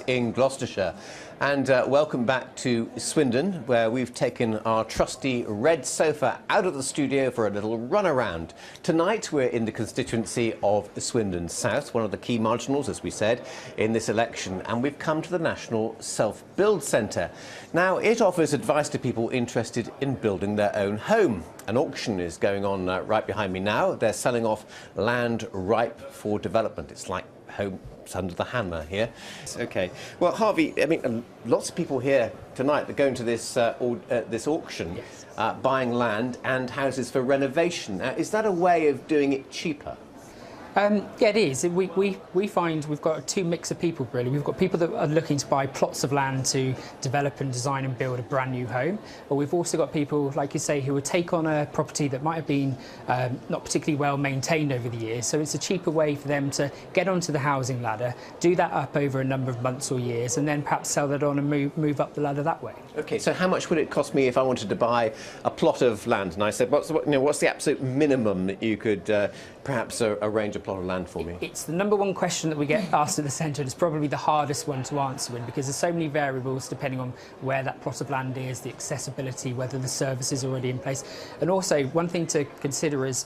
in Gloucestershire. And welcome back to Swindon, where we've taken our trusty red sofa out of the studio for a little run around. Tonight we're in the constituency of Swindon South, one of the key marginals, as we said, in this election, and we've come to the National Self-Build Centre. Now, it offers advice to people interested in building their own home. An auction is going on right behind me now. They're selling off land ripe for development. It's like home under the hammer here. Okay. Well, Harvey, I mean, lots of people here tonight are going to this this auction, yes. Buying land and houses for renovation. Is that a way of doing it cheaper? Yeah, it is. We find we've got two mix of people, really. We've got people that are looking to buy plots of land to develop and design and build a brand new home. But we've also got people, like you say, who would take on a property that might have been not particularly well maintained over the years. So it's a cheaper way for them to get onto the housing ladder, do that up over a number of months or years, and then perhaps sell that on and move up the ladder that way. OK, so how much would it cost me if I wanted to buy a plot of land? And I said, what's the absolute minimum that you could perhaps arrange a plot of land for me? It's the number one question that we get asked at the centre, and it's probably the hardest one to answer because there's so many variables depending on where that plot of land is, the accessibility, whether the service is already in place. And also, one thing to consider is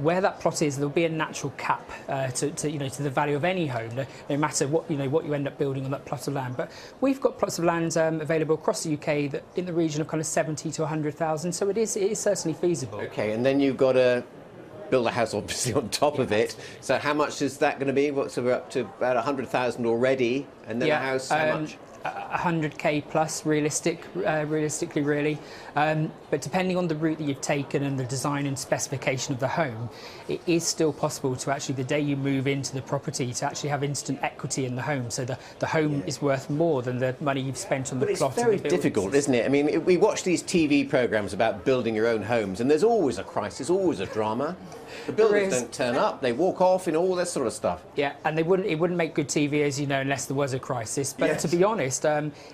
where that plot is, there'll be a natural cap to the value of any home, no matter what you end up building on that plot of land. But we've got plots of land available across the UK that in the region of kind of 70 to 100,000, so it is certainly feasible. Okay, and then you've got to build a house obviously on top of it. So how much is that going to be? So we're up to about 100,000 already, and then a house, how much? 100k plus realistically, really. But depending on the route that you've taken and the design and specification of the home, it is still possible to actually, the day you move into the property, to actually have instant equity in the home. So the home is worth more than the money you've spent on the plot. It's very difficult, isn't it? I mean, we watch these TV programmes about building your own homes, and there's always a crisis, always a drama. The builders don't turn up, they walk off, all that sort of stuff. Yeah, and it wouldn't make good TV, as you know, unless there was a crisis. But yes. To be honest,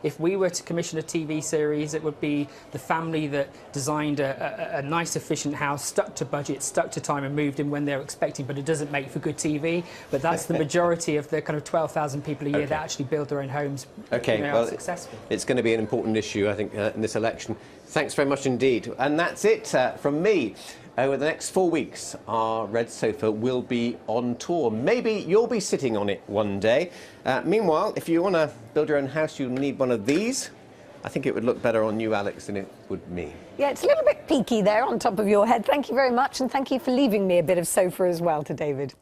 if we were to commission a TV series, it would be the family that designed a nice, efficient house, stuck to budget, stuck to time, and moved in when they were expecting. But it doesn't make for good TV. But that's the majority of the kind of 12,000 people a year that actually build their own homes. Okay, well, successful. It's going to be an important issue, I think, in this election. Thanks very much indeed. And that's it from me. Over the next 4 weeks, our red sofa will be on tour. Maybe you'll be sitting on it one day. Meanwhile, if you want to build your own house, you'll need one of these. I think it would look better on you, Alex, than it would me. Yeah, it's a little bit peaky there on top of your head. Thank you very much, and thank you for leaving me a bit of sofa as well to David.